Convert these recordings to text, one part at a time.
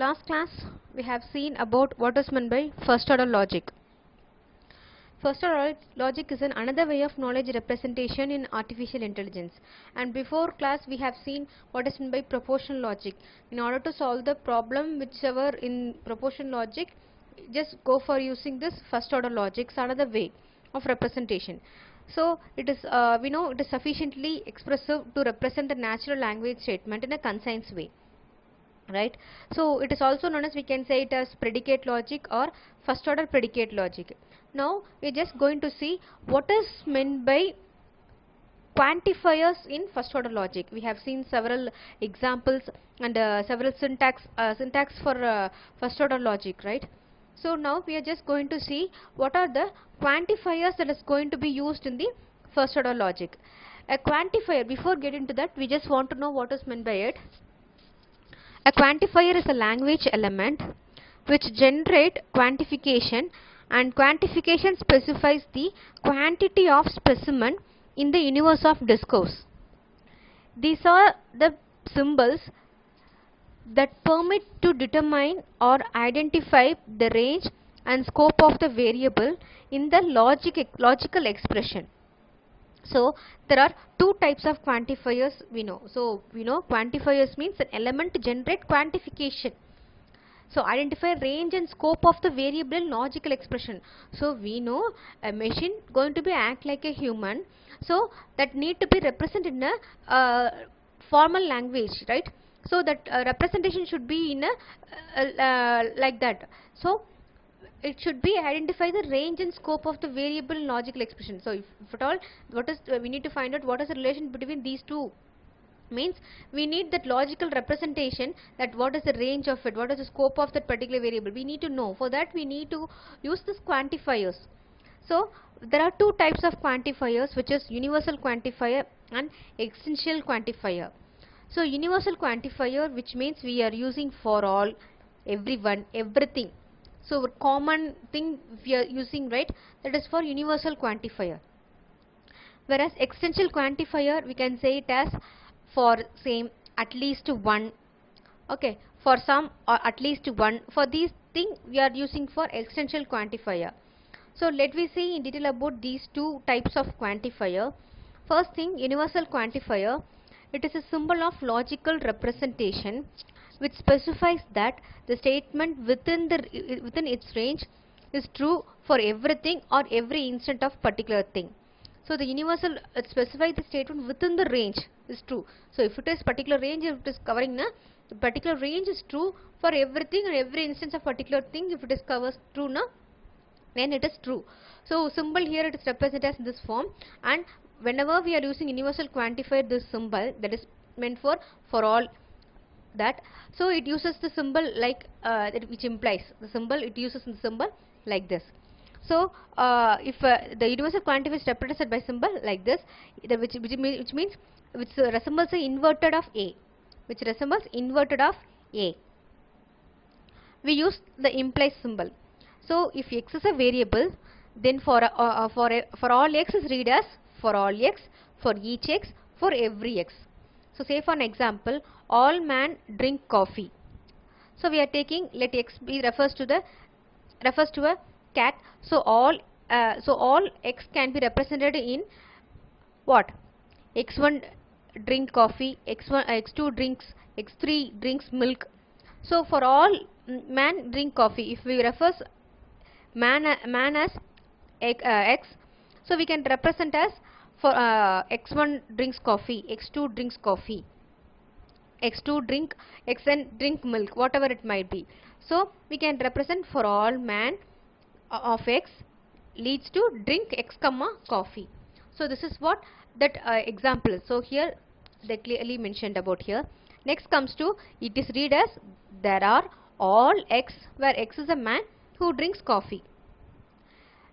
last class we have seen about what is meant by first order logic. First order logic is another way of knowledge representation in artificial intelligence, and before class we have seen what is meant by proportional logic. In order to solve the problem whichever in proportional logic, just go for using this first order logic. It's another way of representation. So it is we know it is sufficiently expressive to represent the natural language statement in a concise way, right? So it is also known as, we can say it as predicate logic or first order predicate logic. Now we are just going to see what is meant by quantifiers in first order logic. We have seen several examples and several syntax for first order logic, right? So now we are just going to see what are the quantifiers that is going to be used in the first order logic. A quantifier, before getting to that, we just want to know what is meant by it. A quantifier is a language element which generate quantification, and quantification specifies the quantity of specimen in the universe of discourse. These are the symbols that permit to determine or identify the range and scope of the variable in the logical expression. So there are two types of quantifiers we know. So we know quantifiers means an element to generate quantification. So identify range and scope of the variable in logical expression. So we know a machine going to be act like a human, so that need to be represented in a formal language, right? So that representation should be in a like that. So it should be identify the range and scope of the variable in logical expression. So if at all, what is we need to find out what is the relation between these two. Means we need that logical representation, that what is the range of it, what is the scope of that particular variable, we need to know. For that we need to use this quantifiers. So there are two types of quantifiers, which is universal quantifier and existential quantifier. So universal quantifier, which means we are using for all, everyone, everything. So common thing we are using, right, that is for universal quantifier. Whereas existential quantifier, we can say it as for same, at least one, okay, for some or at least one. For these thing we are using for existential quantifier. So let me see in detail about these two types of quantifier. First thing, universal quantifier. It is a symbol of logical representation which specifies that the statement within its range is true for everything or every instant of particular thing. So the universal specifies the statement within the range is true. So if it is particular range, if it is covering the particular range is true for everything and every instance of particular thing. If it is covers true then it is true. So symbol here it is represented as this form, and whenever we are using universal quantifier, this symbol that is meant for all that. So it uses the symbol like which implies the symbol, it uses the symbol like this. So if the universal quantifier is represented by symbol like this, which means which resembles the inverted of A, which resembles inverted of A, we use the implies symbol. So if x is a variable, then for all x is read as for all x, for each x, for every x. So say for an example, all man drink coffee. So we are taking, let x be refers to a cat. So all x can be represented in what? X1 drink coffee, x2 drinks, x3 drinks milk. So for all man drink coffee, if we refers man as x, so we can represent as for x1 drinks coffee, x2 drinks coffee, x2 drink, xn drink milk, whatever it might be. So we can represent for all man of x leads to drink x comma coffee. So this is what that example is. So here they clearly mentioned about here. Next comes to, it is read as there are all x, where x is a man who drinks coffee.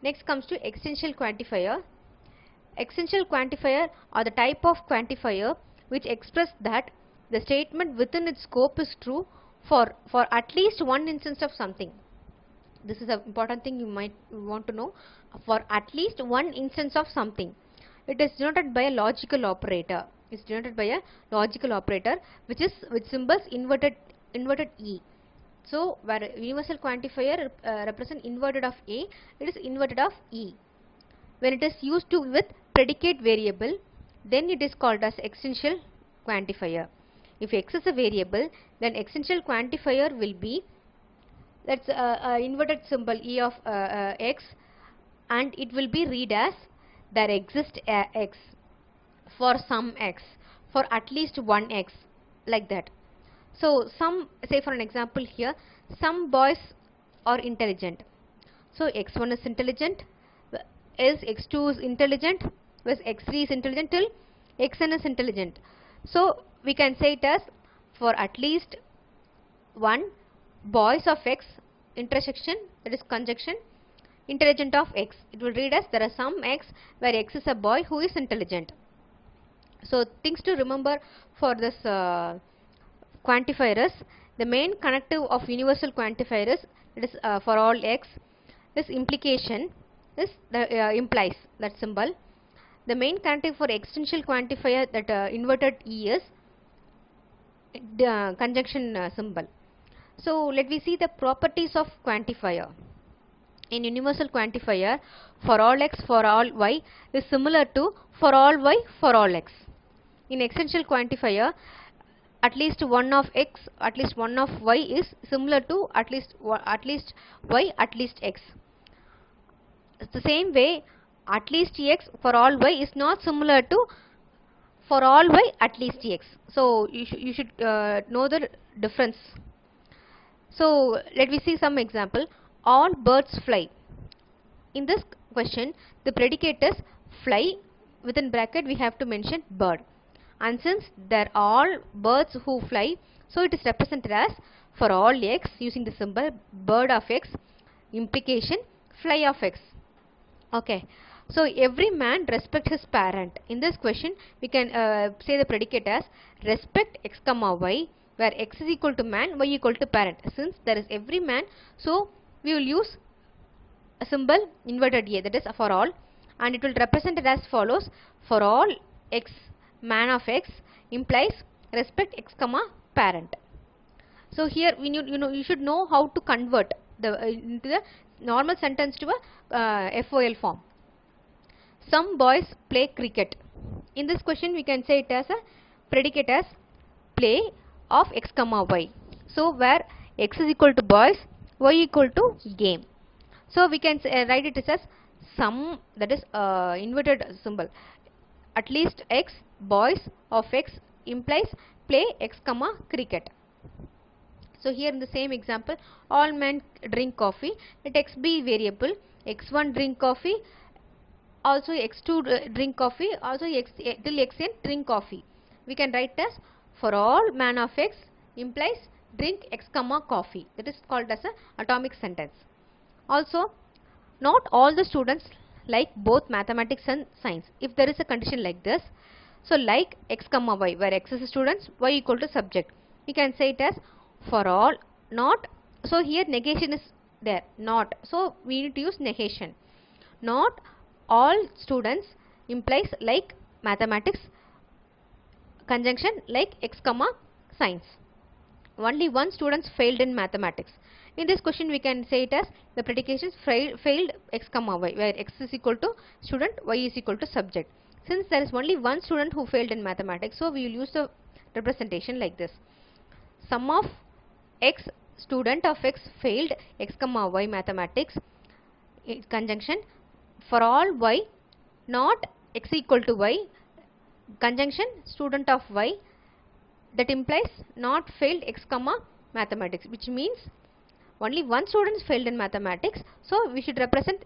Next comes to existential quantifier. Existential quantifier are the type of quantifier which express that the statement within its scope is true for at least one instance of something. This is an important thing you might want to know. For at least one instance of something, it is denoted by a logical operator. It's denoted by a logical operator which symbols inverted E. So where universal quantifier represent inverted of A, it is inverted of E. When it is used to with predicate variable, then it is called as extensional quantifier. If X is a variable, then extensional quantifier will be, that's inverted symbol E of X, and it will be read as there exists X for some X, for at least one X, like that. So some, say for an example here, some boys are intelligent. So X1 is intelligent, is X2 is intelligent, whereas X3 is intelligent till Xn is intelligent. So we can say it as for at least one boys of X intersection, that is conjunction, intelligent of X. It will read as there are some X where X is a boy who is intelligent. So things to remember for this quantifier is, the main connective of universal quantifier is, it is for all X, this implication is the implies, that symbol. The main connective for extensional quantifier, that inverted E, is the conjunction symbol. So let me see the properties of quantifier. In universal quantifier, for all X for all Y is similar to for all Y for all X. In extensional quantifier, at least one of X, at least one of Y is similar to at least Y, at least X. The same way, at least X for all Y is not similar to for all Y at least X. So you should know the difference. So let me see some example. All birds fly. In this question, the predicate is fly, within bracket we have to mention bird. And since there are all birds who fly, so it is represented as for all X using the symbol bird of X, implication fly of X. Okay. So every man respects his parent. In this question, we can say the predicate as respect X comma Y, where X is equal to man, Y equal to parent. Since there is every man, so we will use a symbol inverted A, that is for all, and it will represent it as follows: for all X man of X implies respect X comma parent. So here we need, you should know how to convert the into the normal sentence to a FOL form. Some boys play cricket. In this question, we can say it as a predicate as play of X comma Y. So where X is equal to boys, Y equal to game. So we can write it as some, that is inverted symbol. At least X boys of X implies play X comma cricket. So here in the same example, all men drink coffee. Let X be variable. X1 drink coffee, also X2 drink coffee, also till Xn drink coffee. We can write as for all man of X implies drink X comma coffee. That is called as a atomic sentence. Also, not all the students like both mathematics and science. If there is a condition like this, so like X comma Y, where X is students, Y equal to subject, we can say it as for all not. So here negation is there, not. So we need to use negation. Not all students implies like mathematics, conjunction like X comma science. Only one student failed in mathematics. In this question, we can say it as the predications failed X comma Y, where X is equal to student, Y is equal to subject. Since there is only one student who failed in mathematics, so we will use the representation like this: sum of X student of X failed X comma Y mathematics, conjunction for all Y not X equal to Y, conjunction student of Y, that implies not failed X comma mathematics, which means only one student failed in mathematics, so we should represent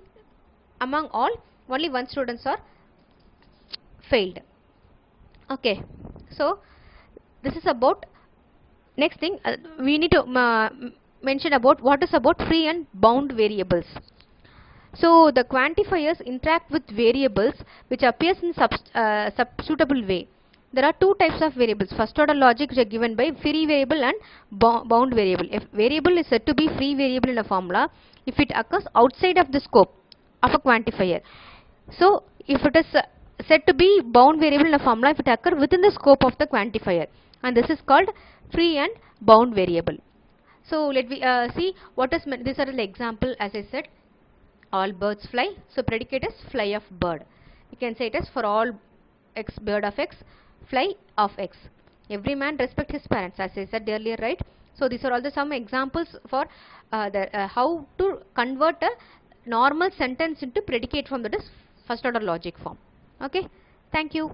among all only one students are failed. Okay, so this is about next thing. We need to mention about what is about free and bound variables. So the quantifiers interact with variables which appears in substitutable way. There are two types of variables: first order logic, which are given by free variable and bound variable. If variable is said to be free variable in a formula if it occurs outside of the scope of a quantifier. So if it is said to be bound variable in a formula if it occurs within the scope of the quantifier, and this is called free and bound variable. So let me see what is these are the example. As I said, all birds fly. So predicate is fly of bird. You can say it as for all x bird of x, fly of x. Every man respect his parents, as I said earlier, right? So these are all the some examples for how to convert a normal sentence into predicate form, that is first order logic form. Okay, thank you.